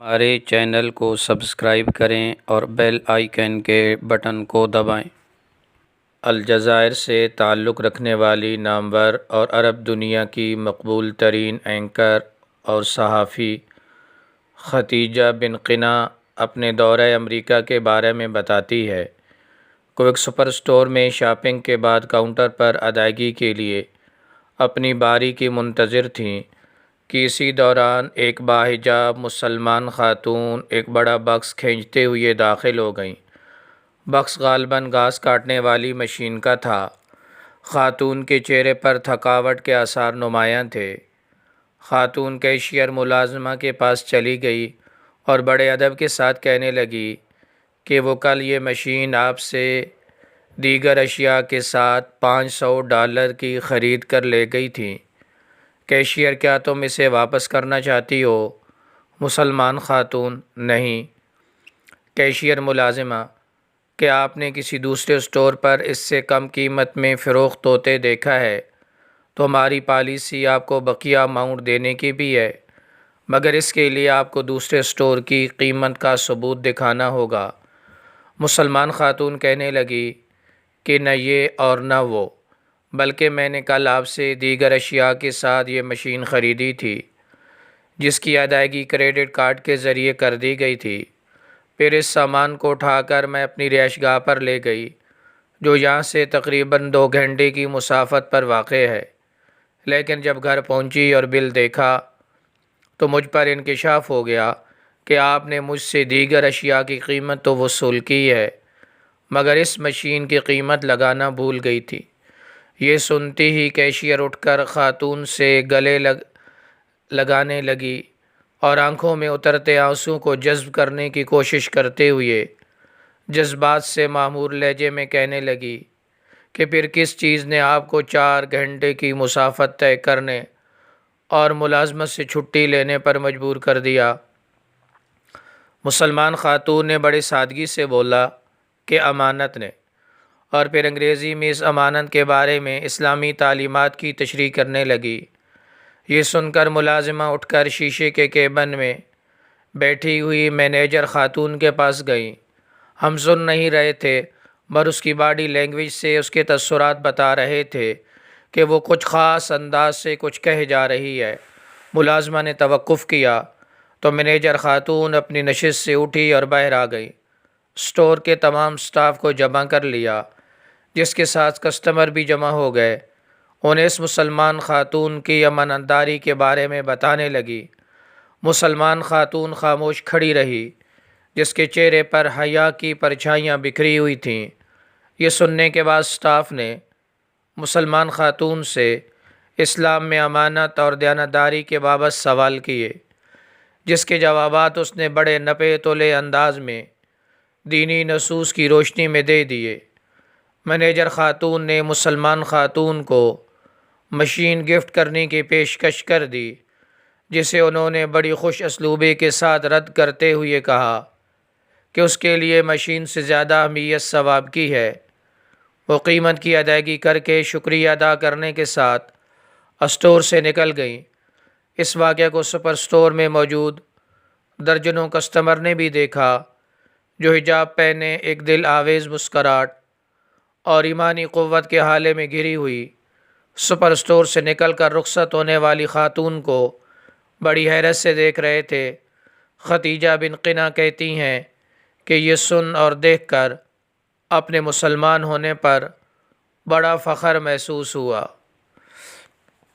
ہمارے چینل کو سبسکرائب کریں اور بیل آئیکن کے بٹن کو دبائیں۔ الجزائر سے تعلق رکھنے والی نامور اور عرب دنیا کی مقبول ترین اینکر اور صحافی ختیجہ بن قنا اپنے دورہ امریکہ کے بارے میں بتاتی ہے کہ وہ ایک سپر اسٹور میں شاپنگ کے بعد کاؤنٹر پر ادائیگی کے لیے اپنی باری کی منتظر تھیں کہ اسی دوران ایک باحجاب مسلمان خاتون ایک بڑا بکس کھینچتے ہوئے داخل ہو گئیں۔ بکس غالباً گھاس کاٹنے والی مشین کا تھا۔ خاتون کے چہرے پر تھکاوٹ کے آثار نمایاں تھے۔ خاتون کیشیئر ملازمہ کے پاس چلی گئی اور بڑے ادب کے ساتھ کہنے لگی کہ وہ کل یہ مشین آپ سے دیگر اشیاء کے ساتھ $500 کی خرید کر لے گئی تھی۔ کیشیئر: کیا تم اسے واپس کرنا چاہتی ہو؟ مسلمان خاتون: نہیں۔ کیشیئر ملازمہ: کیا آپ نے کسی دوسرے اسٹور پر اس سے کم قیمت میں فروخت ہوتے دیکھا ہے؟ تو ہماری پالیسی آپ کو بقیہ اماؤنٹ دینے کی بھی ہے، مگر اس کے لیے آپ کو دوسرے اسٹور کی قیمت کا ثبوت دکھانا ہوگا۔ مسلمان خاتون کہنے لگی کہ نہ یہ اور نہ وہ، بلکہ میں نے کل آپ سے دیگر اشیاء کے ساتھ یہ مشین خریدی تھی جس کی ادائیگی کریڈٹ کارڈ کے ذریعے کر دی گئی تھی۔ پھر اس سامان کو اٹھا کر میں اپنی رہائش گاہ پر لے گئی جو یہاں سے تقریباً 2 گھنٹے کی مسافت پر واقع ہے، لیکن جب گھر پہنچی اور بل دیکھا تو مجھ پر انکشاف ہو گیا کہ آپ نے مجھ سے دیگر اشیاء کی قیمت تو وصول کی ہے مگر اس مشین کی قیمت لگانا بھول گئی تھی۔ یہ سنتی ہی کیشیئر اٹھ کر خاتون سے گلے لگانے لگی اور آنکھوں میں اترتے آنسوں کو جذب کرنے کی کوشش کرتے ہوئے جذبات سے معمور لہجے میں کہنے لگی کہ پھر کس چیز نے آپ کو 4 گھنٹے کی مسافت طے کرنے اور ملازمت سے چھٹی لینے پر مجبور کر دیا؟ مسلمان خاتون نے بڑے سادگی سے بولا کہ امانت نے، اور پھر انگریزی میں اس امانت کے بارے میں اسلامی تعلیمات کی تشریح کرنے لگی۔ یہ سن کر ملازمہ اٹھ کر شیشے کے کیبن میں بیٹھی ہوئی مینیجر خاتون کے پاس گئیں۔ ہم سن نہیں رہے تھے مگر اس کی باڈی لینگویج سے اس کے تاثرات بتا رہے تھے کہ وہ کچھ خاص انداز سے کچھ کہے جا رہی ہے۔ ملازمہ نے توقف کیا تو مینیجر خاتون اپنی نشست سے اٹھی اور باہر آ گئی۔ اسٹور کے تمام سٹاف کو جمع کر لیا جس کے ساتھ کسٹمر بھی جمع ہو گئے۔ انہیں اس مسلمان خاتون کی امانتداری کے بارے میں بتانے لگی۔ مسلمان خاتون خاموش کھڑی رہی جس کے چہرے پر حیا کی پرچھائیاں بکھری ہوئی تھیں۔ یہ سننے کے بعد سٹاف نے مسلمان خاتون سے اسلام میں امانت اور دیانتداری کے بابت سوال کیے جس کے جوابات اس نے بڑے نپے تلے انداز میں دینی نصوص کی روشنی میں دے دیے۔ مینیجر خاتون نے مسلمان خاتون کو مشین گفٹ کرنے کی پیشکش کر دی جسے انہوں نے بڑی خوش اسلوبی کے ساتھ رد کرتے ہوئے کہا کہ اس کے لیے مشین سے زیادہ اہمیت ثواب کی ہے۔ وہ قیمت کی ادائیگی کر کے شکریہ ادا کرنے کے ساتھ اسٹور سے نکل گئیں۔ اس واقعے کو سپر اسٹور میں موجود درجنوں کسٹمر نے بھی دیکھا جو حجاب پہنے ایک دل آویز مسکراہٹ اور ایمانی قوت کے حالے میں گھری ہوئی سپر اسٹور سے نکل کر رخصت ہونے والی خاتون کو بڑی حیرت سے دیکھ رہے تھے۔ ختیجہ بن قنا کہتی ہیں کہ یہ سن اور دیکھ کر اپنے مسلمان ہونے پر بڑا فخر محسوس ہوا۔